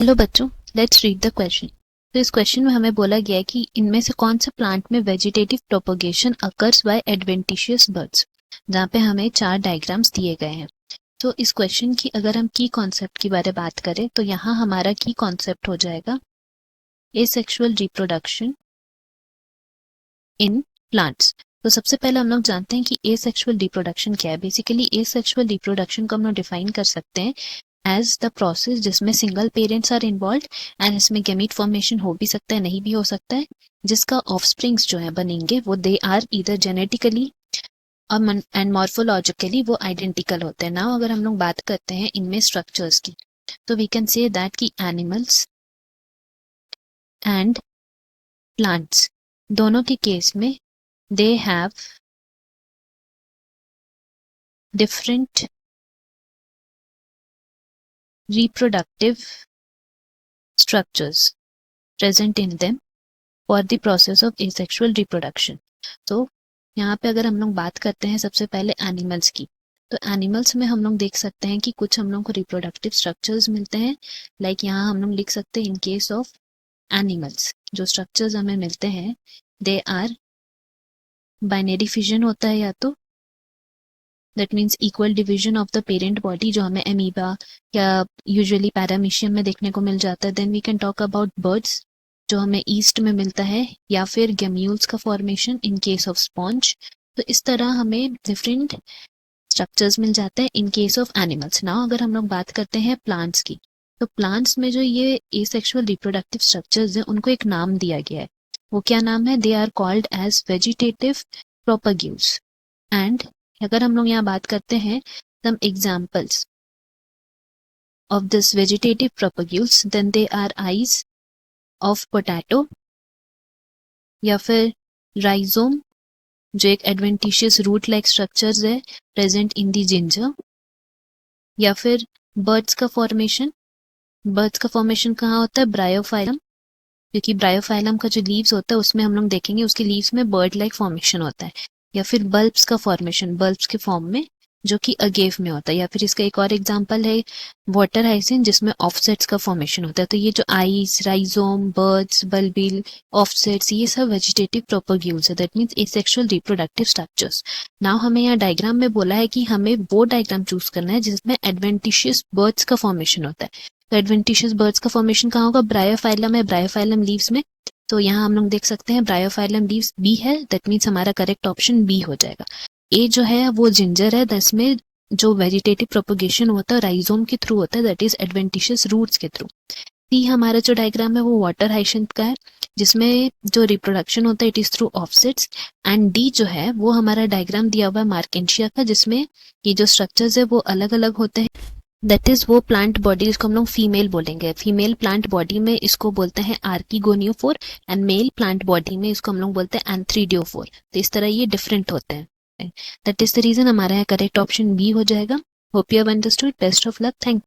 Hello बच्चों, let's read the question. तो इस क्वेश्चन में हमें बोला गया है कि इनमें से कौन से प्लांट में vegetative propagation occurs by adventitious birds, जहाँ पे हमें 4 डायग्राम्स दिए गए हैं। तो इस क्वेश्चन की अगर हम की कॉन्सेप्ट की बारे बात करें तो यहाँ हमारा की कॉन्सेप्ट हो जाएगा एसेक्सुअल रिप्रोडक्शन इन प्लांट्स। तो सबसे पहले हम लोग जानते हैं कि एसेक्सुअल रिप्रोडक्शन क्या है। बेसिकली एसेक्सुअल रिप्रोडक्शन को हम लोग डिफाइन कर सकते हैं एज द प्रोसेस जिसमें single parents are involve and इसमें गैमीट फॉर्मेशन हो भी सकता है, नहीं भी हो सकता है, जिसका ऑफस्प्रिंग्स जो है बनेंगे वो they are either genetically and morphologically वो आइडेंटिकल होते हैं। नाउ अगर हम लोग बात करते हैं इनमें स्ट्रक्चर्स की, तो वी कैन से दैट कि एनिमल्स एंड प्लांट्स दोनों के केस में they have different reproductive structures present in them for the process of asexual reproduction। तो यहाँ पे अगर हम लोग बात करते हैं सबसे पहले एनिमल्स की, तो एनिमल्स में हम लोग देख सकते हैं कि कुछ हम लोग को रिप्रोडक्टिव स्ट्रक्चर्स मिलते हैं। लाइक यहाँ हम लोग लिख सकते हैं इन केस ऑफ एनिमल्स जो स्ट्रक्चर्स हमें मिलते हैं दे आर बाइनरी फिजन होता है, या तो that means equal division of the parent body जो हमें एमीबा या यूजुअली पैरामीशियम में देखने को मिल जाता है। Then we can talk about birds जो हमें ईस्ट में मिलता है, या फिर गैम्यूल्स का formation in case of sponge. तो इस तरह हमें डिफरेंट स्ट्रक्चर्स मिल जाते हैं in case of animals. Now अगर हम लोग बात करते हैं प्लांट्स की, तो प्लांट्स में जो ये एसेक्सुअल रिप्रोडक्टिव स्ट्रक्चर्स हैं उनको एक नाम दिया गया है। वो क्या नाम है? They are called as vegetative propagules. And अगर हम लोग यहाँ बात करते हैं some examples of this vegetative propagules, then they are eyes of potato, या फिर rhizome जो एक adventitious root like structures है present in the ginger, या फिर birds का formation। birds का formation कहाँ होता है? ब्रायोफाइलम, क्योंकि ब्रायोफाइलम का जो लीव्स होता है उसमें हम लोग देखेंगे उसके लीव्स में बर्ड लाइक फॉर्मेशन होता है। या फिर बल्ब्स का फॉर्मेशन बल्ब्स के फॉर्म में जो कि अगेव में होता है। या फिर इसका एक और एग्जांपल है वाटर हाइसिन जिसमें ऑफसेट्स का फॉर्मेशन होता है। तो ये जो eyes, rhizome, birds, bulbil, offsets, ये सब वेजिटेटिव प्रोपग्यूल्स है, that means asexual reproductive structures. Now हमें यहाँ डायग्राम में बोला है कि हमें वो डायग्राम चूज करना है जिसमें एडवेंटिशियस बर्ड्स का फॉर्मेशन होता है। तो एडवेंटिशियस बर्ड्स का फॉर्मेशन कहाँ होगा? ब्रायोफाइलम है, ब्रायोफाइलम लीव्स में। तो यहाँ हम लोग देख सकते हैं ब्रायोफाइलम लीव्स बी है, दैट मीन्स हमारा करेक्ट ऑप्शन बी हो जाएगा। ए जो है वो जिंजर है, जिसमें जो वेजिटेटिव प्रोपगेशन होता है राइजोम के थ्रू होता है, दैट इज एडवेंटिशियस रूट्स के थ्रू। सी हमारा जो डायग्राम है वो वाटर हाइसिंथ का है, जिसमें जो रिप्रोडक्शन होता है it is through offsets. And D जो है वो हमारा डायग्राम दिया हुआ है मार्केंशिया का, जिसमें ये जो स्ट्रक्चर्स है वो अलग अलग होते हैं। दैट इज वो प्लांट बॉडी जिसको हम लोग फीमेल बोलेंगे। फीमेल प्लांट बॉडी में इसको बोलते हैं आर्किगोनियोफोर, एंड मेल प्लांट बॉडी में इसको हम लोग बोलते हैं एंथ्रीडियोफोर। तो इस तरह ये डिफरेंट होते हैं। दैट इज द रीजन हमारा यहाँ करेक्ट ऑप्शन बी हो जाएगा। Hope you have understood. Best of luck. Thank